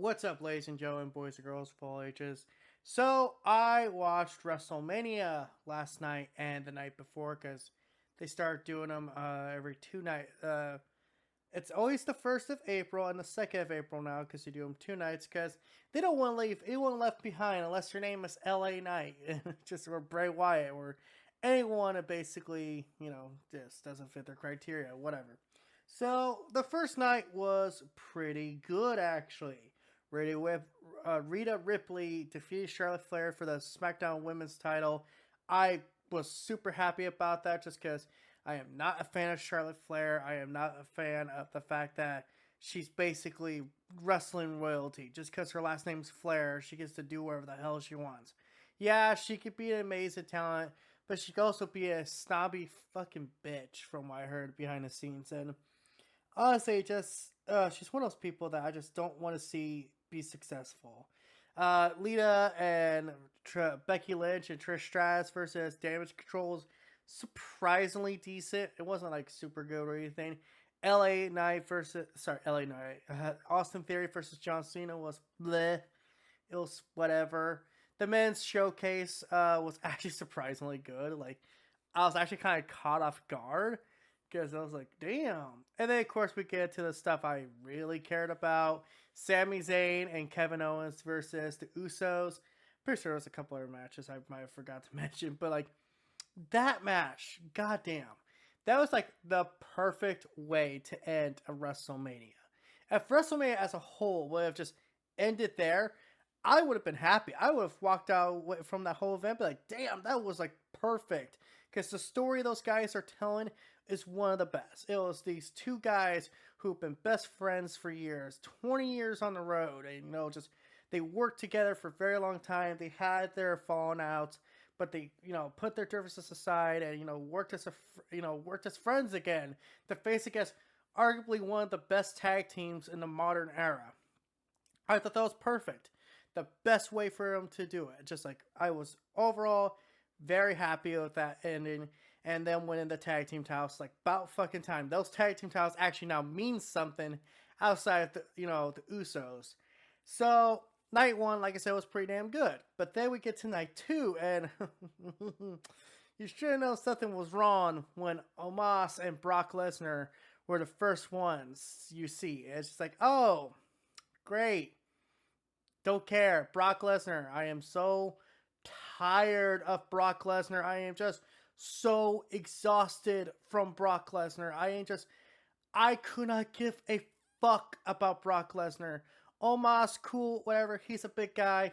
What's up, ladies and gentlemen, boys and girls of all ages? So, I watched WrestleMania last night and the night before because they start doing them every two night. It's always the 1st of April and the 2nd of April now because they do them 2 nights because they don't want to leave anyone left behind unless your name is LA Knight, just or Bray Wyatt or anyone that basically, just doesn't fit their criteria, whatever. So, the first night was pretty good actually. Rita Ripley defeated Charlotte Flair for the SmackDown Women's title. I was super happy about that just because I am not a fan of Charlotte Flair. I am not a fan of the fact that she's basically wrestling royalty. Just because her last name's Flair, she gets to do whatever the hell she wants. Yeah, she could be an amazing talent, but she could also be a snobby fucking bitch from what I heard behind the scenes. And honestly, she's one of those people that I just don't want to see be successful. Lita and Becky Lynch and Trish Stratus versus Damage Control's surprisingly decent. It wasn't like super good or anything. LA Knight. Austin Theory versus John Cena was bleh. It was whatever. The men's showcase was actually surprisingly good. Like, I was actually kind of caught off guard because I was like, damn. And then, of course, we get to the stuff I really cared about. Sami Zayn and Kevin Owens versus the Usos. Pretty sure there was a couple other matches I might have forgot to mention. But, like, that match, goddamn. That was, like, the perfect way to end a WrestleMania. If WrestleMania as a whole would have just ended there, I would have been happy. I would have walked out from that whole event, be like, damn, that was, like, perfect. Because the story those guys are telling is one of the best. It was these two guys who've been best friends for years, 20 years on the road, and just they worked together for a very long time. They had their falling outs, but they put their differences aside and worked as friends again to face against arguably one of the best tag teams in the modern era. I thought that was perfect. The best way for them to do it. Just like I was overall very happy with that ending. And then winning the tag team titles, like about fucking time. Those tag team titles actually now mean something outside of the Usos. So night one, like I said, was pretty damn good. But then we get to night two, and you should know something was wrong when Omos and Brock Lesnar were the first ones you see. It's just like, oh, great. Don't care. Brock Lesnar. I am so tired of Brock Lesnar. I am just so exhausted from Brock Lesnar. I could not give a fuck about Brock Lesnar. Omos, cool, whatever. He's a big guy.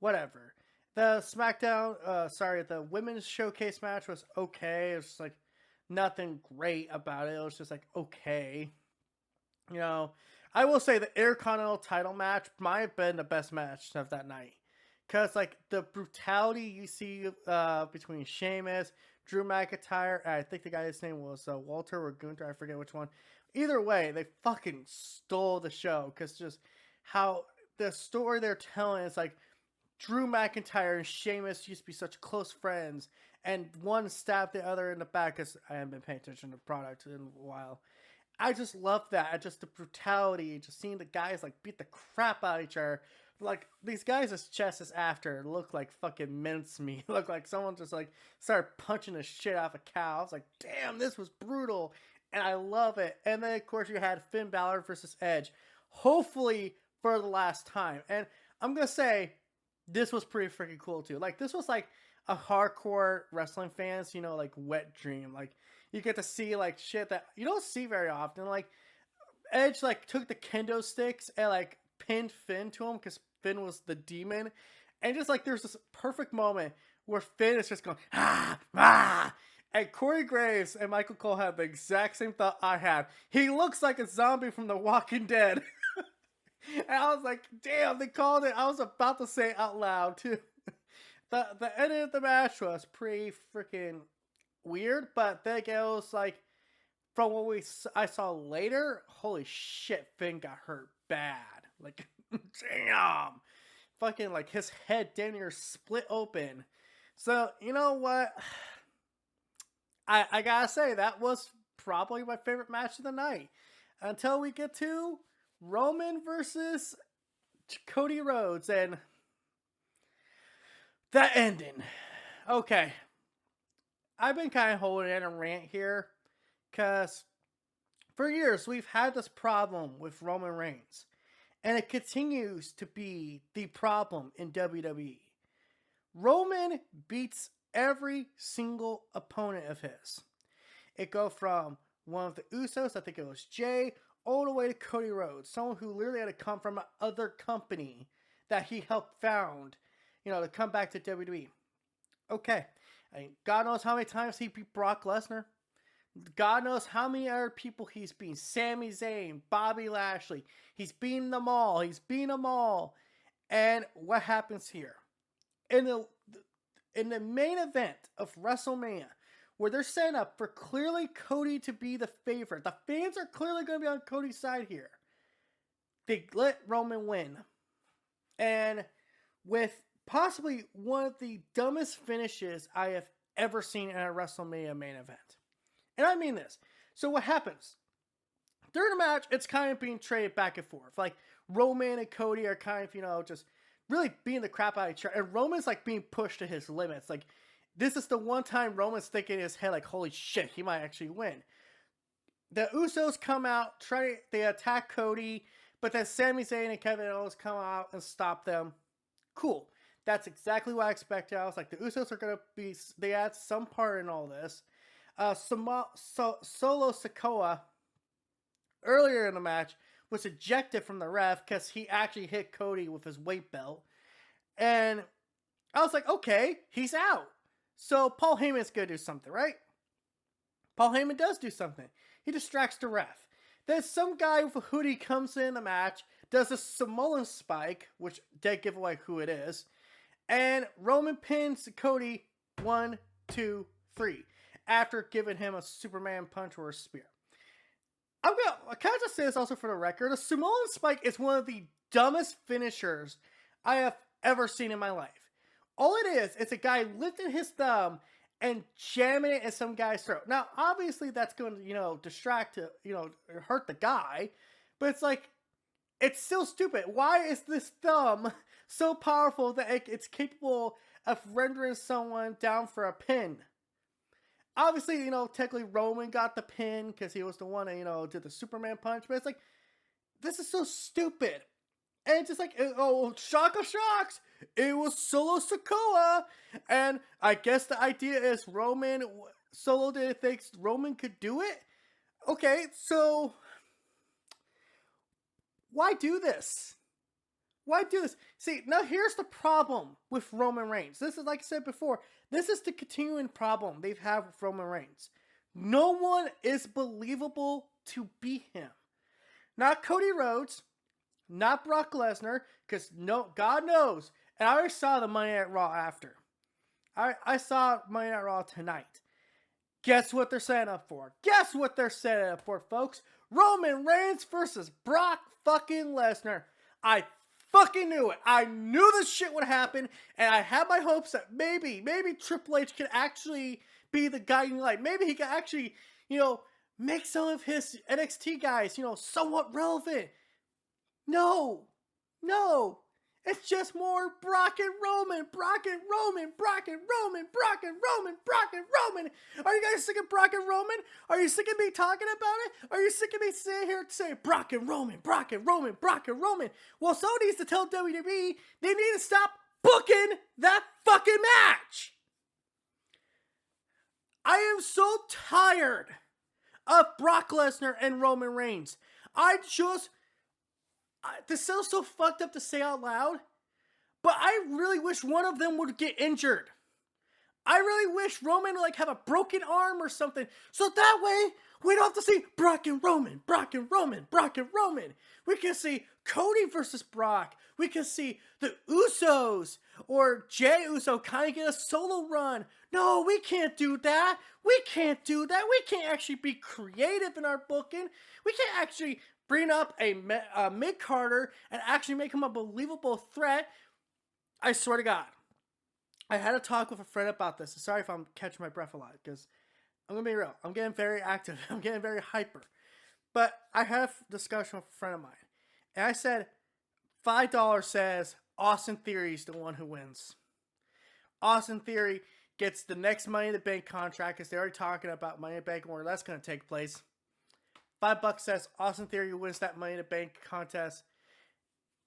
Whatever. The women's showcase match was okay. It was just like nothing great about it. It was just like okay. I will say the Intercontinental title match might have been the best match of that night. Because, like, the brutality you see between Sheamus, Drew McIntyre, and I think the guy's name was Walter or Gunther, I forget which one. Either way, they fucking stole the show. Because just how the story they're telling is like Drew McIntyre and Sheamus used to be such close friends. And one stabbed the other in the back because I haven't been paying attention to the product in a while. I just love that. Just the brutality. Just seeing the guys, like, beat the crap out of each other. Like, these guys' chests after look like fucking mincemeat. Look like someone just, like, started punching the shit out of a cow. I was like, damn, this was brutal. And I love it. And then, of course, you had Finn Balor versus Edge. Hopefully for the last time. And I'm going to say, this was pretty freaking cool, too. Like, this was, like, a hardcore wrestling fans, like, wet dream. Like, you get to see, like, shit that you don't see very often. Like, Edge, like, took the kendo sticks and, like, pinned Finn to him because Finn was the demon. And just, like, there's this perfect moment where Finn is just going, ah, ah. And Corey Graves and Michael Cole had the exact same thought I had. He looks like a zombie from The Walking Dead. And I was like, damn, they called it. I was about to say it out loud, too. The ending of the match was pretty freaking weird, but then again, it was like, from what I saw later, holy shit, Finn got hurt bad. Like, damn. Fucking, like, his head damn near split open. So, you know what? I gotta say, that was probably my favorite match of the night. Until we get to Roman versus Cody Rhodes and that ending. Okay. I've been kind of holding in a rant here because for years we've had this problem with Roman Reigns, and it continues to be the problem in WWE. Roman beats every single opponent of his. It go from one of the Usos, I think it was Jay, all the way to Cody Rhodes, someone who literally had to come from another company that he helped found, to come back to WWE. Okay, I mean, God knows how many times he beat Brock Lesnar. God knows how many other people he's beaten. Sami Zayn, Bobby Lashley. He's beaten them all. And what happens here? In the main event of WrestleMania, where they're setting up for clearly Cody to be the favorite. The fans are clearly going to be on Cody's side here. They let Roman win. And with possibly one of the dumbest finishes I have ever seen in a WrestleMania main event. And I mean this. So what happens? During the match, it's kind of being traded back and forth. Like, Roman and Cody are kind of, just really beating the crap out of each other. And Roman's, being pushed to his limits. Like, this is the one time Roman's thinking in his head, holy shit, he might actually win. The Usos come out, they attack Cody, but then Sami Zayn and Kevin Owens come out and stop them. Cool. That's exactly what I expected. I was like, the Usos are going to they had some part in all this. Solo Sikoa, earlier in the match, was ejected from the ref because he actually hit Cody with his weight belt. And I was like, okay, he's out. So Paul Heyman's going to do something, right? Paul Heyman does do something. He distracts the ref. Then some guy with a hoodie comes in the match, does a Samoan spike, which dead giveaway who it is. And Roman pins Cody 1, 2, 3 after giving him a Superman punch or a spear. Can I just say this also for the record? A Samoan spike is one of the dumbest finishers I have ever seen in my life. All it is, it's a guy lifting his thumb and jamming it in some guy's throat. Now, obviously, that's going to, distract, hurt the guy. But it's still stupid. Why is this thumb so powerful that it's capable of rendering someone down for a pin? Obviously, technically Roman got the pin because he was the one that, did the Superman punch. But it's this is so stupid. And it's just shock of shocks. It was Solo Sikoa. And I guess the idea is Solo didn't think Roman could do it. Okay, so why do this? Why do this? See, now here's the problem with Roman Reigns. This is, like I said before, this is the continuing problem they've had with Roman Reigns. No one is believable to beat him. Not Cody Rhodes, not Brock Lesnar, because God knows. And I already saw the Monday Night Raw after. I saw Monday Night Raw tonight. Guess what they're setting up for? Guess what they're setting up for, folks? Roman Reigns versus Brock fucking Lesnar. I fucking knew it. I knew this shit would happen, and I had my hopes that maybe Triple H could actually be the guiding light. Maybe he could actually, make some of his NXT guys, somewhat relevant. No. It's just more Brock and Roman. Are you guys sick of Brock and Roman? Are you sick of me talking about it? Are you sick of me sitting here saying Brock and Roman? Well, someone needs to tell WWE they need to stop booking that fucking match. I am so tired of Brock Lesnar and Roman Reigns. This sounds so fucked up to say out loud, but I really wish one of them would get injured. I really wish Roman would have a broken arm or something, so that way we don't have to see Brock and Roman. We can see Cody versus Brock. We can see the Usos or Jey Uso kind of get a solo run. No, we can't do that. We can't actually be creative in our booking. We can't actually bring up a mid-carder and actually make him a believable threat. I swear to God. I had a talk with a friend about this. Sorry if I'm catching my breath a lot, because I'm going to be real. I'm getting very active. I'm getting very hyper. But I had a discussion with a friend of mine. And I said, $5 says Austin Theory's the one who wins. Austin Theory gets the next Money in the Bank contract because they're already talking about Money in the Bank and where that's going to take place. $5 says Austin Theory wins that Money in the Bank contest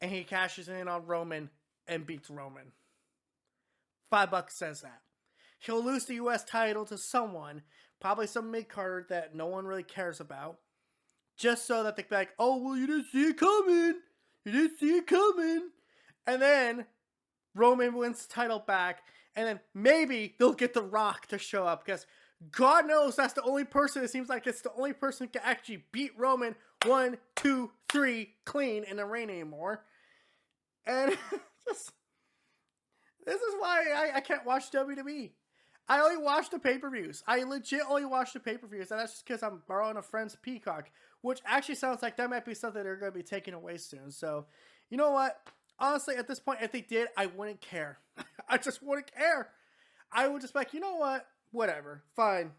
and he cashes in on Roman and beats Roman. $5 says that. He'll lose the U.S. title to someone, probably some mid-carder that no one really cares about, just so that they can be like, oh, well, you didn't see it coming. You didn't see it coming. And then Roman wins the title back, and then maybe they'll get The Rock to show up, because God knows that's the only person, it seems like it's the only person who can actually beat Roman 1, 2, 3 clean in the ring anymore. And just, this is why I can't watch WWE. I only watch the pay-per-views. I legit only watch the pay-per-views, and that's just because I'm borrowing a friend's Peacock, which actually sounds like that might be something they're going to be taking away soon. So, you know what? Honestly, at this point, if they did, I wouldn't care. I just wouldn't care. I would just be like, you know what? Whatever. Fine.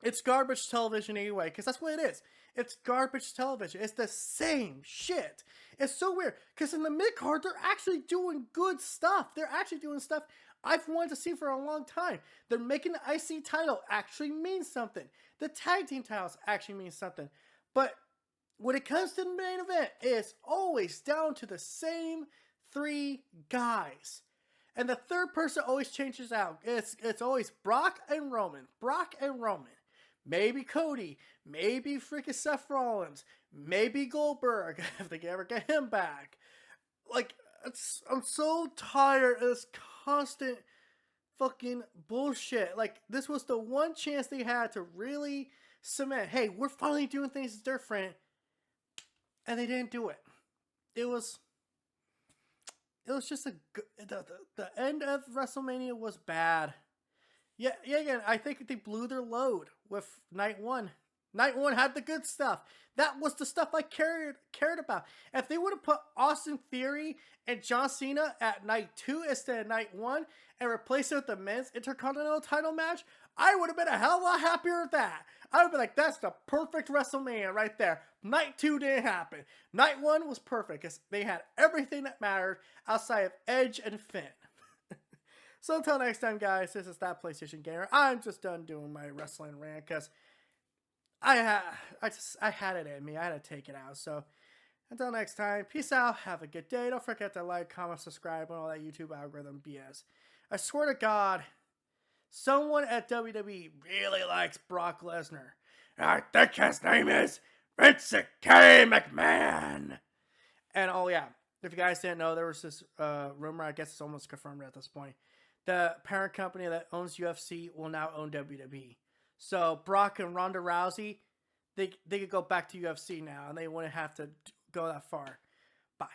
It's garbage television anyway, because that's what it is. It's garbage television. It's the same shit. It's so weird, because in the mid-card, they're actually doing good stuff. They're actually doing stuff I've wanted to see for a long time. They're making the IC title actually mean something. The tag team titles actually mean something. But when it comes to the main event, it's always down to the same 3 guys. And the third person always changes out. It's always Brock and Roman. Brock and Roman. Maybe Cody. Maybe freaking Seth Rollins. Maybe Goldberg, if they ever get him back. Like, I'm so tired of this constant fucking bullshit. Like, this was the one chance they had to really cement, hey, we're finally doing things different, and they didn't do it. It was just the end of WrestleMania was bad. Yeah, again, I think they blew their load with night 1. Night 1 had the good stuff. That was the stuff I cared about. If they would have put Austin Theory and John Cena at night 2 instead of night 1 and replaced it with the men's Intercontinental title match, I would have been a hell of a lot happier with that. I would be like, that's the perfect WrestleMania right there. Night 2 didn't happen. Night 1 was perfect because they had everything that mattered outside of Edge and Finn. So until next time, guys, this is That PlayStation Gamer. I'm just done doing my wrestling rant because I had it in me. I had to take it out. So until next time, peace out. Have a good day. Don't forget to like, comment, subscribe, and all that YouTube algorithm BS. I swear to God, someone at WWE really likes Brock Lesnar. I think his name is Vince K. McMahon. And oh yeah, if you guys didn't know, there was this rumor. I guess it's almost confirmed at this point. The parent company that owns UFC will now own WWE. So Brock and Ronda Rousey, they could go back to UFC now, and they wouldn't have to go that far. Bye.